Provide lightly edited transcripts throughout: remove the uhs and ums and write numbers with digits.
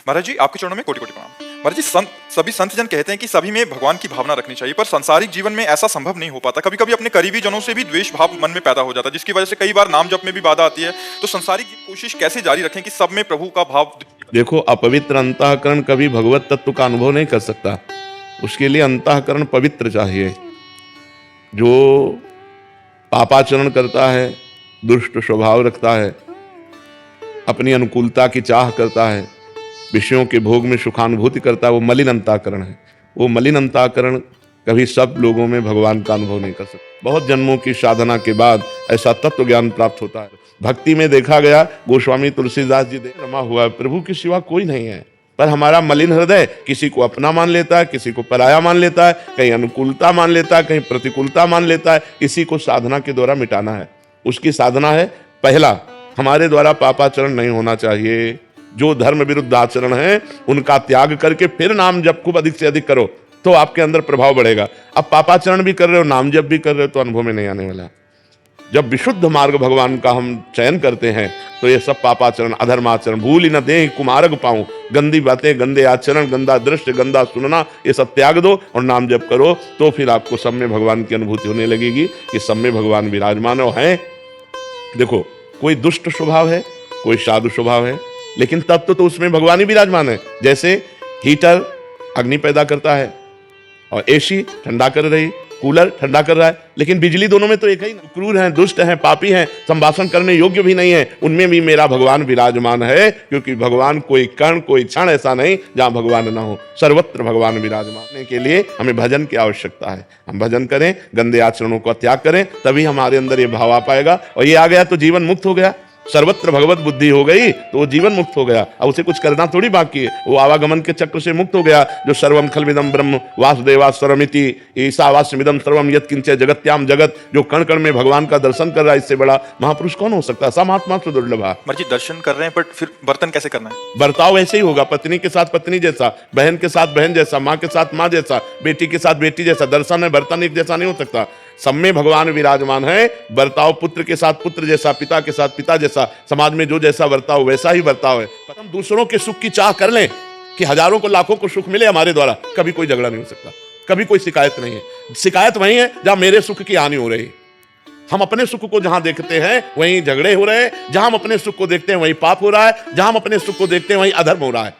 महाराज जी, आपके चरणों में कोटि कोटि प्रणाम। महाराज जी, सभी संत जन कहते हैं कि सभी में भगवान की भावना रखनी चाहिए, पर सांसारिक जीवन में ऐसा संभव नहीं हो पाता। कभी कभी अपने करीबी जनों से भी द्वेष भाव मन में पैदा हो जाता है, जिसकी वजह से कई बार नाम जप में भी बाधा आती है। तो सांसारिक कोशिश कैसे जारी रखें कि सब में प्रभु का भाव। देखो, अपवित्र अंतःकरण कभी भगवत तत्व का अनुभव नहीं कर सकता। उसके लिए अंतःकरण पवित्र चाहिए। जो पापाचरण करता है, दुष्ट स्वभाव रखता है, अपनी अनुकूलता की चाह करता है, विषयों के भोग में सुखानुभूति करता है, वो मलिन अंतःकरण है। वो मलिन अंतःकरण कभी सब लोगों में भगवान का अनुभव नहीं कर सकता। बहुत जन्मों की साधना के बाद ऐसा तत्व ज्ञान प्राप्त होता है। भक्ति में देखा गया, गोस्वामी तुलसीदास जी ने रमा हुआ, प्रभु के सिवा कोई नहीं है। पर हमारा मलिन हृदय किसी को अपना मान लेता है, किसी को पराया मान लेता है, कहीं अनुकूलता मान लेता है, कहीं प्रतिकूलता मान लेता है। इसी को साधना के द्वारा मिटाना है। उसकी साधना है, पहला, हमारे द्वारा पापाचरण नहीं होना चाहिए। जो धर्म विरुद्ध आचरण है उनका त्याग करके फिर नाम जप खूब अधिक से अधिक करो, तो आपके अंदर प्रभाव बढ़ेगा। अब पापाचरण भी कर रहे हो, नाम जप भी कर रहे हो, तो अनुभव में नहीं आने वाला। जब विशुद्ध मार्ग भगवान का हम चयन करते हैं तो ये सब पापाचरण, अधर्माचरण, भूल ही न दे कुमार्ग पाऊं, गंदी बातें, गंदे आचरण, गंदा दृश्य, गंदा सुनना, ये सब त्याग दो और नाम जप करो। तो फिर आपको सब में भगवान की अनुभूति होने लगेगी कि सब में भगवान विराजमान है। देखो, कोई दुष्ट स्वभाव है, कोई साधु स्वभाव है, लेकिन तब तो उसमें भगवान ही विराजमान है। जैसे हीटर अग्नि पैदा करता है और एसी ठंडा कर रही, कूलर ठंडा कर रहा है, लेकिन बिजली दोनों में तो एक ही। क्रूर हैं, दुष्ट हैं, पापी हैं, संभाषण करने योग्य भी नहीं है, उनमें भी मेरा भगवान विराजमान है। क्योंकि भगवान कोई कण, कोई क्षण ऐसा नहीं जहां भगवान ना हो। सर्वत्र भगवान विराजमान के लिए हमें भजन की आवश्यकता है। हम भजन करें, गंदे आचरणों का त्याग करें, तभी हमारे अंदर ये भाव आ पाएगा। और ये आ गया तो जीवन मुक्त हो गया। सर्वत्र भगवत बुद्धि हो गई तो वो जीवन मुक्त हो गया। अब उसे कुछ करना थोड़ी बाकी है। वो आवागमन के चक्र से मुक्त हो गया। जो सर्वम खलविदम ब्रह्म वासुदेवास्वरमिति ईशावास्यमिदं सर्वम यत्किंच जगत्याम जगत, जो कण कण में भगवान का दर्शन कर रहा है, इससे बड़ा महापुरुष कौन हो सकता है? समात्मा से दुर्लभा। मर्जी दर्शन कर रहे हैं, बट फिर बर्तन कैसे करना है? बर्ताव ऐसे ही होगा, पत्नी के साथ पत्नी जैसा, बहन के साथ बहन जैसा, माँ के साथ माँ जैसा, बेटी के साथ बेटी जैसा। दर्शन है, बर्तन एक जैसा नहीं हो सकता। सब में भगवान विराजमान है। बर्ताव पुत्र के साथ पुत्र जैसा, पिता के साथ पिता जैसा, समाज में जो जैसा बर्ताव वैसा ही बर्ताव है। हम दूसरों के सुख की चाह कर लें कि हजारों को लाखों को सुख मिले हमारे द्वारा, कभी कोई झगड़ा नहीं हो सकता, कभी कोई शिकायत नहीं है। शिकायत वही है जहां मेरे सुख की हानि हो रही है। हम अपने सुख को जहां देखते हैं वहीं झगड़े हो रहे हैं, जहां हम अपने सुख को देखते हैं वहीं पाप हो रहा है, जहां हम अपने सुख को देखते हैं वहीं अधर्म हो रहा है।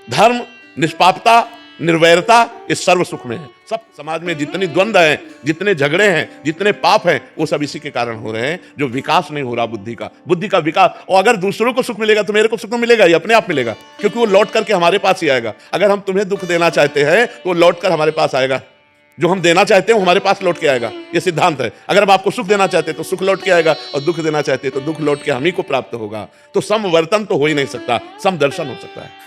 धर्म, निष्पापता, निर्वैरता इस सर्व सुख में है। सब समाज में जितनी द्वंद्व है, जितने झगड़े हैं, जितने पाप हैं, वो सब इसी के कारण हो रहे हैं। जो विकास नहीं हो रहा बुद्धि का विकास। और अगर दूसरों को सुख मिलेगा तो मेरे को सुख तो मिलेगा ही, अपने आप मिलेगा, क्योंकि वो लौट करके हमारे पास ही आएगा। अगर हम तुम्हें दुख देना चाहते हैं तो लौट कर हमारे पास आएगा। जो हम देना चाहते हैं वो हमारे पास लौट के आएगा। ये सिद्धांत है। अगर हम आपको सुख देना चाहते हैं तो सुख लौट के आएगा, और दुख देना चाहते हैं तो दुख लौट के हम ही को प्राप्त होगा। तो समवर्तन तो हो ही नहीं सकता, समदर्शन हो सकता है।